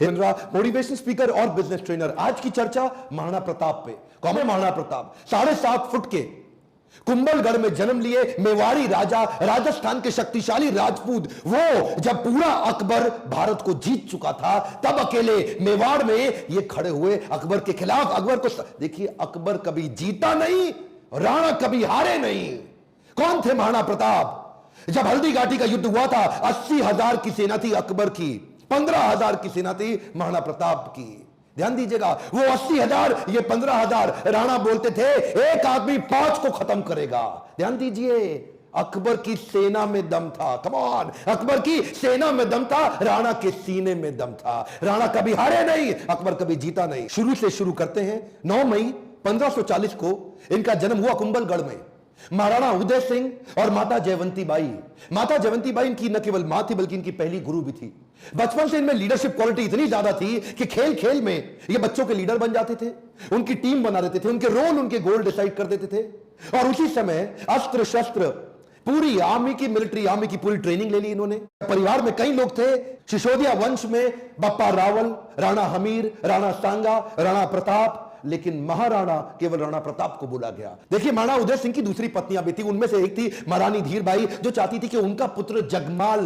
Motivation speaker और business trainer. आज की चर्चा महाराणा प्रताप पे। कौन है महाराणा प्रताप? 7.5 फुट के कुंभलगढ़ में जन्म लिए मेवाड़ी राजा, राजस्थान के शक्तिशाली राजपूत। वो जब पूरा अकबर भारत को जीत चुका था तब अकेले मेवाड़ में ये खड़े हुए अकबर के खिलाफ। अकबर को देखिए, अकबर कभी जीता नहीं, राणा कभी हारे नहीं। कौन थे महाराणा प्रताप? जब हल्दी घाटी का युद्ध हुआ था, 80,000 की सेना थी अकबर की, 15,000 की सेना थी महाराणा प्रताप की। ध्यान दीजिएगा, वो 80,000, ये 15,000। राणा बोलते थे एक आदमी 5 को खत्म करेगा। ध्यान दीजिए, अकबर की सेना में दम था। कम ऑन, अकबर की सेना में दम था, राणा के सीने में दम था। राणा कभी हारे नहीं, अकबर कभी जीता नहीं। शुरू से शुरू करते हैं। 9 मई 1540 को इनका जन्म हुआ कुंभलगढ़ में। महाराणा उदय सिंह और माता जयवंती बाई। माता जयवंती बाई इनकी न केवल मां थी बल्कि इनकी पहली गुरु भी थी। बचपन से इनमें लीडरशिप क्वालिटी इतनी ज्यादा थी कि खेल खेल में ये बच्चों के लीडर बन जाते थे, उनकी टीम बना देते थे, उनके रोल, उनके गोल डिसाइड कर देते थे। और उसी समय अस्त्र शस्त्र, पूरी आर्मी की, मिलिट्री आर्मी की पूरी ट्रेनिंग ले ली इन्होंने। परिवार में कई लोग थे। सिसोदिया वंश में बप्पा रावल, राणा हमीर, राणा सांगा, राणा प्रताप, लेकिन महाराणा केवल राणा प्रताप को बोला गया। देखिए, महाराणा उदय सिंह की दूसरी पत्नियां भी थी। उनमें से एक थी महारानी धीरबाई, जो चाहती थी कि उनका पुत्र जगमाल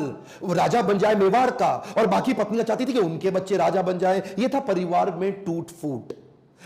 राजा बन जाए मेवाड़ का, और बाकी पत्नियां चाहती थी कि उनके बच्चे राजा बन जाए। यह था परिवार में टूट फूट।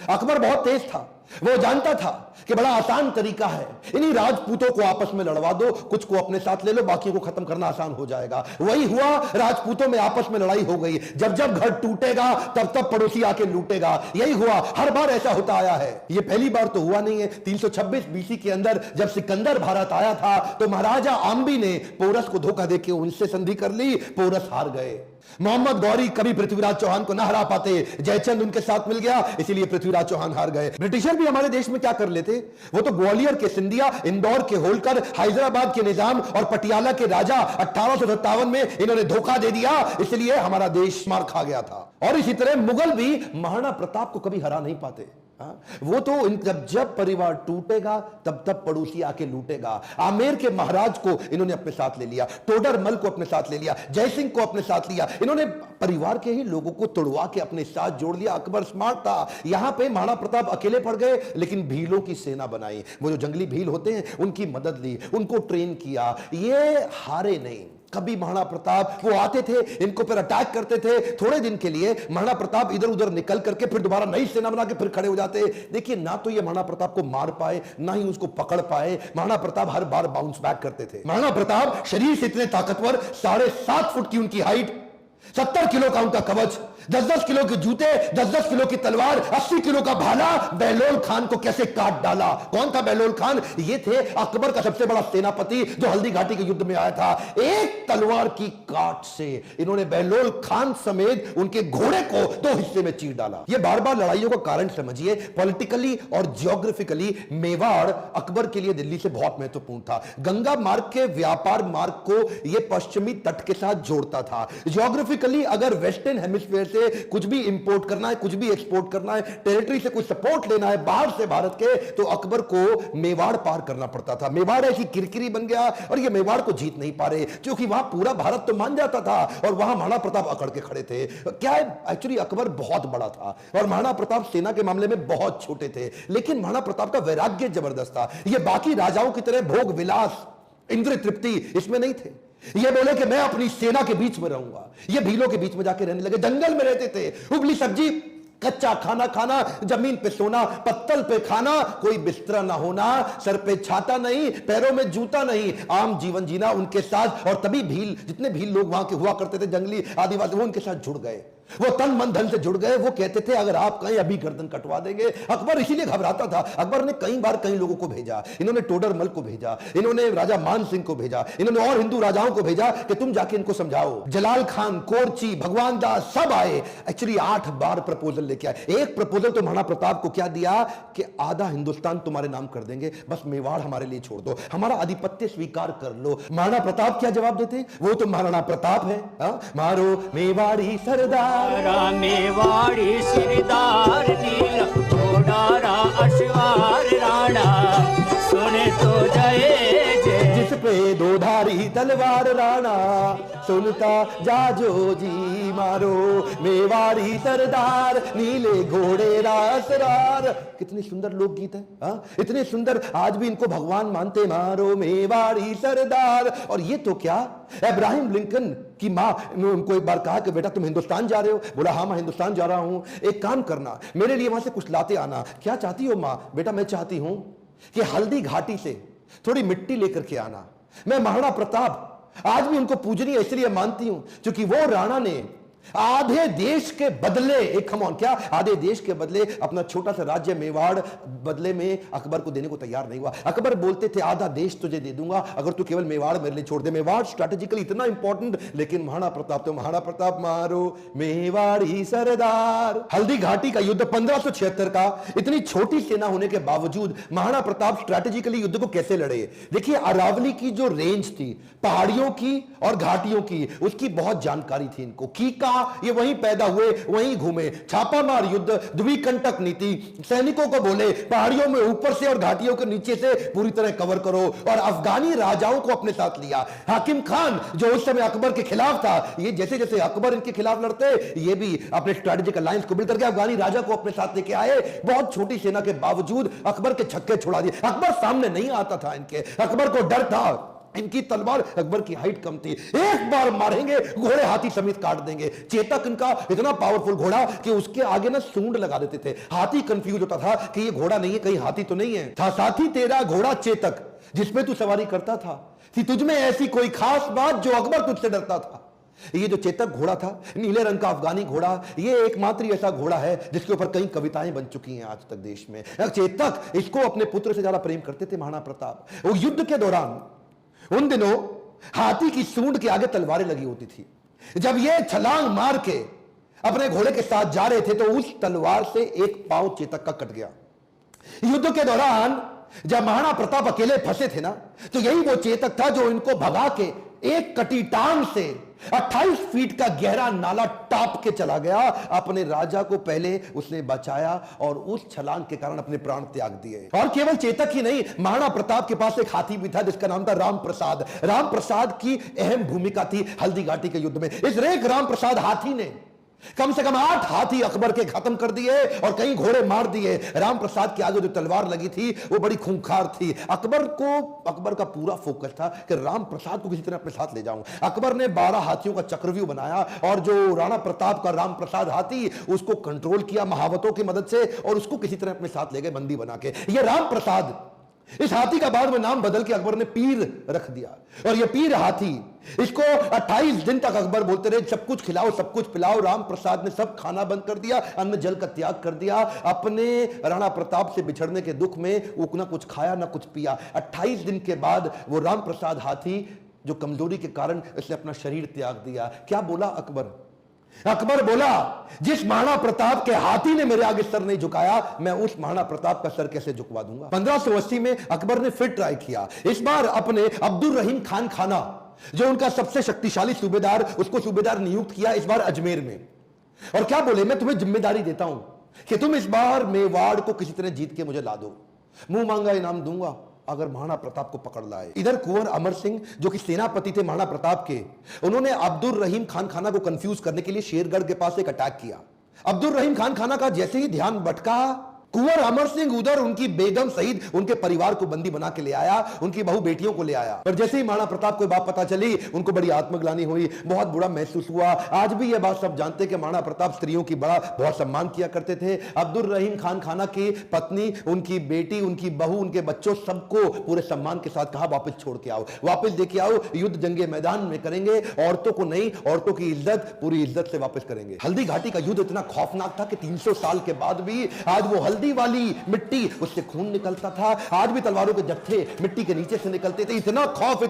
अकबर बहुत तेज था, वो जानता था कि बड़ा आसान तरीका है, इन्हीं राजपूतों को आपस में लड़वा दो, कुछ को अपने साथ ले लो, बाकी को खत्म करना आसान हो जाएगा। वही हुआ, राजपूतों में आपस में लड़ाई हो गई। जब जब घर टूटेगा तब तब पड़ोसी आके लूटेगा। यही हुआ, हर बार ऐसा होता आया है। ये पहली बार तो हुआ नहीं है। 326 बीसी के अंदर जब सिकंदर भारत आया था तो महाराजा आम्बी ने पोरस को धोखा देके उनसे संधि कर ली, पोरस हार गए। मोहम्मद गौरी कभी पृथ्वीराज चौहान को ना हरा पाते, जयचंद उनके साथ मिल गया, इसीलिए पृथ्वीराज चौहान हार गए। ब्रिटिशर भी हमारे देश में क्या कर लेते, वो तो ग्वालियर के सिंधिया, इंदौर के होलकर, हैदराबाद के निजाम और पटियाला के राजा 1857 में इन्होंने धोखा दे दिया, इसलिए हमारा देश मार खा गया था। और इसी तरह मुगल भी महाराणा प्रताप को कभी हरा नहीं पाते। वो तो जब परिवार टूटेगा तब तब पड़ोसी आके लूटेगा। आमेर के महाराज को इन्होंने अपने साथ ले लिया, टोडरमल को अपने साथ ले लिया, जयसिंह को अपने साथ लिया। इन्होंने परिवार के ही लोगों को तोड़वा के अपने साथ जोड़ लिया। अकबर स्मार्ट था। यहां पे महाराणा प्रताप अकेले पड़ गए, लेकिन भीलों की सेना बनाई। वो जो जंगली भील होते हैं उनकी मदद ली, उनको ट्रेन किया। ये हारे नहीं कभी महाराणा प्रताप। वो आते थे, इनको फिर अटैक करते थे। थोड़े दिन के लिए महाराणा प्रताप इधर उधर निकल करके फिर दोबारा नई सेना बना के फिर खड़े हो जाते। देखिए, ना तो ये महाराणा प्रताप को मार पाए, ना ही उसको पकड़ पाए। महाराणा प्रताप हर बार बाउंस बैक करते थे। महाराणा प्रताप शरीर से इतने ताकतवर, 7.5 फुट की उनकी हाइट, 70 किलो का उनका कवच, 10-10 किलो के जूते, 10-10 किलो की तलवार, 80 किलो का भाला। बहलोल खान को कैसे काट डाला? कौन था बहलोल खान? ये थे अकबर का सबसे बड़ा सेनापति जो हल्दी घाटी के युद्ध में आया था। एक तलवार की काट से इन्होंने बहलोल खान समेत उनके घोड़े को 2 हिस्से में चीर डाला। ये बार बार लड़ाइयों का कारण समझिए। पॉलिटिकली और जियोग्राफिकली मेवाड़ अकबर के लिए दिल्ली से बहुत महत्वपूर्ण था। गंगा मार्ग के व्यापार मार्ग को यह पश्चिमी तट के साथ जोड़ता था। जियोग्राफिकली अगर वेस्टर्न हेमिस्फीयर से कुछ भी इंपोर्ट करना है, कुछ भी एक्सपोर्ट करना है, टेरिटरी से कुछ सपोर्ट लेना है बाहर से भारत के, तो अकबर को मेवाड़ पार करना पड़ता था। मेवाड़ ऐसी किरकिरी बन गया और ये मेवाड़ को जीत नहीं पा रहे, क्योंकि वहां पूरा भारत तो मान जाता था और वहां महाराणा प्रताप अकड़ के खड़े थे। क्या है, एक्चुअली अकबर बहुत बड़ा था और महाराणा प्रताप सेना के मामले में बहुत छोटे थे, लेकिन महाराणा प्रताप का वैराग्य जबरदस्त था। ये बाकी राजाओं की तरह भोग विलास, इंद्रिय तृप्ति इसमें नहीं थे। ये बोले कि मैं अपनी सेना के बीच में रहूंगा। ये भीलों के बीच में जाके रहने लगे, जंगल में रहते थे। उबली सब्जी, कच्चा खाना खाना, जमीन पे सोना, पत्तल पे खाना, कोई बिस्तरा ना होना, सर पे छाता नहीं, पैरों में जूता नहीं, आम जीवन जीना उनके साथ। और तभी भील, जितने भील लोग वहां के हुआ करते थे, जंगली आदिवासी, वो उनके साथ जुड़ गए। वो तन मन धन से जुड़ गए। वो कहते थे अगर आप कहीं अभी गर्दन कटवा देंगे। अकबर इसीलिए घबराता था। अकबर ने कई बार कई लोगों को भेजा। इन्होंने टोडरमल को भेजा, इन्होंने राजा मान सिंह को भेजा, इन्होंने और हिंदू राजाओं को भेजा कि तुम जाके इनको समझाओ। जलाल खान, कोरची, भगवान दास सब आए। एक्चुअली 8 बार प्रपोजल लेके आए। एक प्रपोजल तो महाराणा प्रताप को क्या दिया कि आधा हिंदुस्तान तुम्हारे नाम कर देंगे, बस मेवाड़ हमारे लिए छोड़ दो, हमारा आधिपत्य स्वीकार कर लो। महाराणा प्रताप क्या जवाब देते? वो तो महाराणा प्रताप है। मारो मेवाड़ी सरदार, मेवाड़ी सिरदार नील घोड़ारा अश्वार राणा, सुने तो जय जय। जिस पे दो धारी तलवार राणा, सुनता जाजो जी मारो, मेवाड़ी सरदार नीले घोड़े रासरार। कितनी सुंदर लोकगीत है, हाँ? इतने सुंदर, आज भी इनको भगवान मानते, मारो मेवाड़ी सरदार। और ये तो क्या, अब्राहम लिंकन की मां ने उनको एक बार कहा कि बेटा तुम हिंदुस्तान जा रहे हो? बोला हाँ मैं हिंदुस्तान जा रहा हूं, एक काम करना मेरे लिए वहां से कुछ लाते आना। क्या चाहती हो मां? बेटा मैं चाहती हूं कि हल्दी घाटी से थोड़ी मिट्टी लेकर के आना। मैं महाराणा प्रताप आज भी उनको पूजनीय इसलिए मानती हूं क्योंकि वो राणा ने आधे देश के बदले, एक कम ऑन, क्या आधे देश के बदले अपना छोटा सा राज्य मेवाड़ बदले में अकबर को देने को तैयार नहीं हुआ। अकबर बोलते थे आधा देश तुझे दे दूंगा अगर तू केवल मेवाड़ मेरे लिए छोड़ दे। मेवाड़ स्ट्रैटेजिकली इतना इंपॉर्टेंट, लेकिन महाराणा प्रताप तो महाराणा प्रताप मारो मेवाड़ी सरदार। हल्दी घाटी का युद्ध 1576 का, इतनी छोटी सेना होने के बावजूद महाराणा प्रताप स्ट्रैटेजिकली युद्ध को कैसे लड़े। देखिए अरावली की जो रेंज थी, पहाड़ियों की और घाटियों की, उसकी बहुत जानकारी थी इनको। कीका ये वहीं पैदा हुए, वहीं घूमे। छापामार युद्ध, द्विकंटक नीति, सैनिकों को बोले पहाड़ियों में ऊपर से और घाटियों के नीचे से पूरी तरह कवर करो, और अफगानी राजाओं को अपने साथ लिया। हाकिम खान जो उस समय अकबर के खिलाफ था, ये जैसे जैसे अकबर इनके खिलाफ लड़ते, ये भी अपने स्ट्रेटेजिक अलायंस को बिल्ड करके अफगानी राजा को अपने साथ लेके आए। बहुत छोटी सेना के बावजूद अकबर के छक्के छुड़ा दिए। अकबर सामने नहीं आता था इनके, अकबर को डर था, इनकी तलवार, अकबर की हाइट कम थी, एक बार मारेंगे घोड़े हाथी समेत काट देंगे। चेतक इनका इतना पावरफुल घोड़ा कि उसके आगे ना सूंड लगा देते थे। हाथी कंफ्यूज होता था कि ये घोड़ा नहीं है, कहीं हाथी तो नहीं है। था साथी तेरा घोड़ा चेतक जिसमें तू सवारी करता था, थी तुझमें ऐसी कोई खास बात जो अकबर तुझसे डरता था। ये जो चेतक घोड़ा था, नीले रंग का अफगानी घोड़ा, ये एकमात्र ऐसा घोड़ा है जिसके ऊपर कई कविताएं बन चुकी हैं आज तक देश में। चेतक, इसको अपने पुत्र से ज्यादा प्रेम करते थे महाराणा प्रताप। वो युद्ध के दौरान उन दिनों हाथी की सूंड के आगे तलवारें लगी होती थी। जब ये छलांग मार के अपने घोड़े के साथ जा रहे थे तो उस तलवार से एक पांव चेतक का कट गया। युद्ध के दौरान जब महाराणा प्रताप अकेले फंसे थे ना, तो यही वो चेतक था जो इनको भगा के एक कटी टांग से 28 फीट का गहरा नाला टाप के चला गया। अपने राजा को पहले उसने बचाया और उस छलांग के कारण अपने प्राण त्याग दिए। और केवल चेतक ही नहीं, महाराणा प्रताप के पास एक हाथी भी था जिसका नाम था राम प्रसाद। राम प्रसाद की अहम भूमिका थी हल्दी घाटी के युद्ध में। इस रेख राम प्रसाद हाथी ने कम से कम 8 हाथी अकबर के खत्म कर दिए और कई घोड़े मार दिए। राम प्रसाद के आगे जो तलवार लगी थी वो बड़ी खूंखार थी। अकबर का पूरा फोकस था कि राम प्रसाद को किसी तरह अपने साथ ले जाऊं। अकबर ने 12 हाथियों का चक्रव्यूह बनाया और जो राणा प्रताप का राम प्रसाद हाथी, उसको कंट्रोल किया महावतों की मदद से और उसको किसी तरह अपने साथ ले गए बंदी बना के। ये राम प्रसाद, इस हाथी का बाद में नाम बदल के अकबर ने पीर रख दिया। और ये पीर हाथी, इसको 28 दिन तक अकबर बोलते रहे सब कुछ खिलाओ सब कुछ पिलाओ। राम प्रसाद ने सब खाना बंद कर दिया, अन्न जल का त्याग कर दिया। अपने राणा प्रताप से बिछड़ने के दुख में वो ना कुछ खाया ना कुछ पिया। 28 दिन के बाद वो राम प्रसाद हाथी जो कमजोरी के कारण इसने अपना शरीर त्याग दिया। क्या बोला अकबर? अकबर बोला जिस महाराणा प्रताप के हाथी ने मेरे आगे सर नहीं झुकाया, मैं उस महाराणा प्रताप का सर कैसे झुकवा दूंगा। 1580 में अकबर ने फिर ट्राई किया। इस बार अपने अब्दुल रहीम खान खाना, जो उनका सबसे शक्तिशाली सूबेदार, उसको सूबेदार नियुक्त किया इस बार अजमेर में। और क्या बोले, मैं तुम्हें जिम्मेदारी देता हूं कि तुम इस बार मेवाड़ को किसी तरह जीत के मुझे ला दो, मुंह मांगा इनाम दूंगा अगर महाराणा प्रताप को पकड़ लाए। इधर कुंवर अमर सिंह जो कि सेनापति थे महाराणा प्रताप के, उन्होंने अब्दुल रहीम खान खाना को कंफ्यूज करने के लिए शेरगढ़ के पास एक अटैक किया। अब्दुल रहीम खान खाना का जैसे ही ध्यान भटका, कुंवर अमर सिंह उधर उनकी बेगम सहित उनके परिवार को बंदी बना के ले आया, उनकी बहू बेटियों को ले आया। पर जैसे ही महाराणा प्रताप को बात पता चली, उनको बड़ी आत्मग्लानि हुई, बहुत बुरा महसूस हुआ। आज भी यह बात सब जानते कि महाराणा प्रताप स्त्रियों की बहुत सम्मान किया करते थे। अब्दुल रहीम खान खाना की पत्नी, उनकी बेटी, उनकी बहू, उनके बच्चों, सबको पूरे सम्मान के साथ कहा वापस छोड़ के आओ, वापस लेके आओ, युद्ध जंगे मैदान में करेंगे, औरतों को नहीं, औरतों की इज्जत पूरी इज्जत से वापस करेंगे। हल्दी घाटी का युद्ध इतना खौफनाक था कि 300 साल के बाद भी आज वो हल्दी वाली मिट्टी, उससे खून निकलता था। आज भी तलवारों के जत्थे मिट्टी के नीचे से निकलते थे। इतना खौफ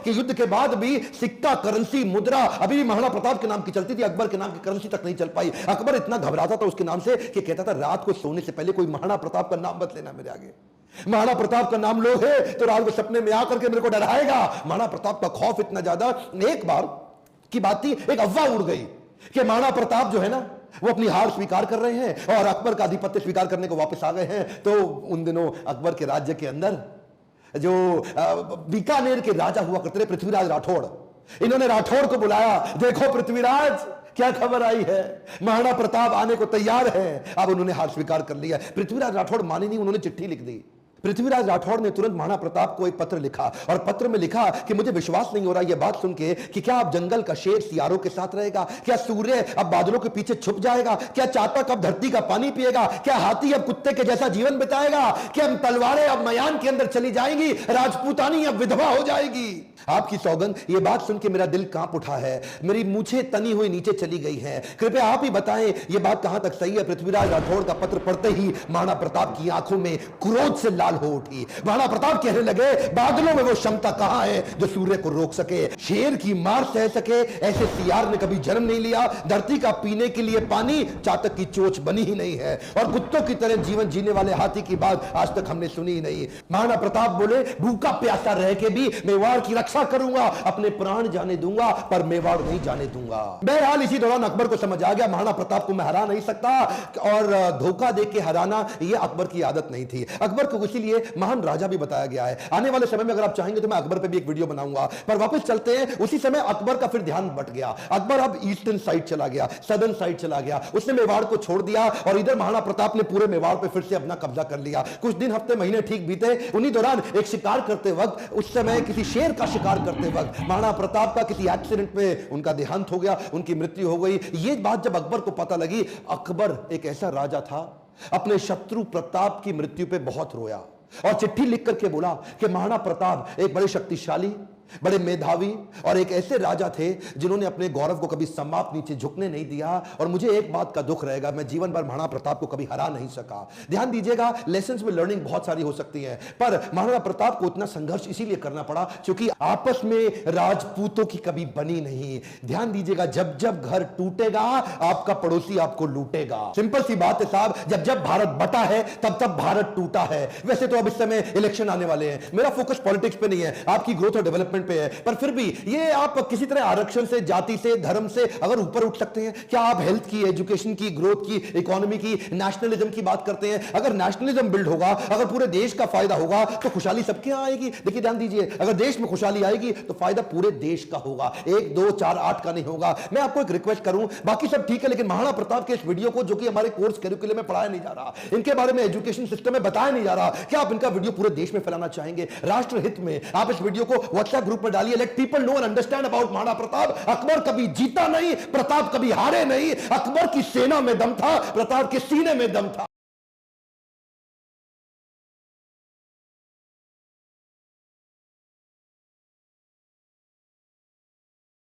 कि युद्ध के बाद भी सिक्का, करेंसी, मुद्रा अभी भी महाराणा प्रताप के नाम की चलती थी, अकबर के नाम की करेंसी तक नहीं चल पाई। अकबर इतना घबराता था उसके नाम से कि कहता था रात को सोने से पहले कोई महाराणा प्रताप का नाम मत लेना मेरे आगे। महाराणा प्रताप का नाम लो है तो रात को सपने में आकर के मेरे को डराएगा। महाराणा प्रताप का खौफ इतना ज्यादा, एक बार की बात थी, एक अफवाह उड़ गई कि महाराणा प्रताप जो है ना वो अपनी हार स्वीकार कर रहे हैं और अकबर का आधिपत्य स्वीकार करने को वापस आ गए हैं। तो उन दिनों अकबर के राज्य के अंदर जो बीकानेर के राजा हुआ करते थे पृथ्वीराज राठौड़, इन्होंने राठौड़ को बुलाया, देखो पृथ्वीराज क्या खबर आई है, महाराणा प्रताप आने को तैयार है। अब उन्होंने हार स्वीकार कर लिया। पृथ्वीराज राठौड़ माने नहीं, उन्होंने चिट्ठी लिख दी। पृथ्वीराज राठौड़ ने तुरंत महाराणा प्रताप को एक पत्र लिखा और पत्र में लिखा कि मुझे विश्वास नहीं हो रहा यह बात सुन के कि क्या अब जंगल का शेर सियारों के साथ रहेगा, क्या सूर्य अब बादलों के पीछे छुप जाएगा, क्या चातक अब धरती का पानी पिएगा, क्या हाथी अब कुत्ते के जैसा जीवन बिताएगा, क्या तलवारें अब मयान के अंदर चली जाएंगी, राजपूतानी अब विधवा हो जाएगी। आपकी सौगंध, ये बात सुन के मेरा दिल कांप उठा है, मेरी मूछें तनी हुई नीचे चली गई हैं। कृपया आप ही बताएं ये बात कहां तक सही है। पृथ्वीराज राठौड़ का पत्र पढ़ते ही महाराणा प्रताप की आंखों में क्रोध से लाल हो उठी। महाराणा प्रताप कहने लगे, बादलों में वो क्षमता कहां है जो सूर्य को रोक सके, शेर की मार सह सके, ऐसे सियार ने कभी जन्म नहीं लिया, धरती का पीने के लिए पानी चातक की चोंच बनी ही नहीं है, और कुत्तों की तरह जीवन जीने वाले हाथी की बात आज तक हमने सुनी ही नहीं। महाराणा प्रताप बोले, भूखा प्यासा रह के भी मेवाड़ की रक्षा करूंगा, अपने प्राण जाने दूंगा पर मेवाड़ नहीं जाने दूंगा। बहरहाल इसी दौरान अकबर को समझ आ गया महाराणा प्रताप को मैं हरा नहीं सकता, और धोखा देके हराना यह अकबर की आदत नहीं थी। अकबर को इसीलिए महान राजा भी बताया गया है। आने वाले समय में अगर आप चाहेंगे तो मैं अकबर पे भी एक वीडियो बनाऊंगा, पर वापस चलते हैं। उसी समय अकबर का फिर ध्यान बट गया। अकबर अब ईस्टर्न साइड चला गया, सदर्न साइड चला गया, उसने मेवाड़ को छोड़ दिया और इधर महाराणा प्रताप ने पूरे मेवाड़ पे फिर से अपना कब्जा कर लिया। कुछ दिन, हफ्ते, महीने ठीक बीते। उन्हीं दौरान एक शिकार करते वक्त, उस समय किसी शेर का शिकार करते वक्त महाराणा प्रताप का किसी एक्सीडेंट में उनका देहांत हो गया, उनकी मृत्यु हो गई। ये बात जब अकबर को पता लगी, अकबर एक ऐसा राजा था, अपने शत्रु प्रताप की मृत्यु पे बहुत रोया और चिट्ठी लिख करके बोला कि महाराणा प्रताप एक बड़े शक्तिशाली, बड़े मेधावी और एक ऐसे राजा थे जिन्होंने अपने गौरव को कभी समाप नीचे झुकने नहीं दिया, और मुझे एक बात का दुख रहेगा, मैं जीवन भर महाराणा प्रताप को कभी हरा नहीं सका। ध्यान दीजिएगा, लेसन्स में लर्निंग बहुत सारी हो सकती है, पर महाराणा प्रताप को इतना संघर्ष इसीलिए करना पड़ा क्योंकि आपस में राजपूतों की कभी बनी नहीं। ध्यान दीजिएगा, जब जब घर टूटेगा आपका पड़ोसी आपको लूटेगा। सिंपल सी बात है साहब, जब जब भारत बटा है तब तब भारत टूटा है। वैसे तो अब इस समय इलेक्शन आने वाले हैं, मेरा फोकस पॉलिटिक्स पे नहीं है, आपकी ग्रोथ और डेवलपमेंट पे है, पर फिर भी ये आप किसी तरह आरक्षण से, जाति से, धर्म से अगर ऊपर उठ सकते हैं, क्या आप हेल्थ की, एजुकेशन की, ग्रोथ की, इकोनॉमी की, नेशनलिज्म की बात करते हैं? अगर नेशनलिज्म बिल्ड होगा, अगर पूरे देश का फायदा होगा तो खुशहाली सबके यहां आएगी। देखिए ध्यान दीजिए, अगर देश में खुशहाली आएगी तो फायदा पूरे देश का होगा, 1, 2, 4, 8 का नहीं होगा। मैं आपको एक रिक्वेस्ट करूं, बाकी सब ठीक है, लेकिन महाराणा प्रताप के इस वीडियो को, जो कि हमारे कोर्स करिकुलम में पढ़ाया नहीं जा रहा, इनके बारे में एजुकेशन सिस्टम में बताया नहीं जा रहा, क्या आप इनका वीडियो पूरे देश में फैलाना चाहेंगे? राष्ट्र हित में आप इस वीडियो को व्हाट्सएप ग्रुप में डालिए। Let people know and understand about Maharana Pratap. Akbar कभी जीता नहीं, प्रताप कभी हारे नहीं। अकबर की सेना में दम था, प्रताप के सीने में दम था।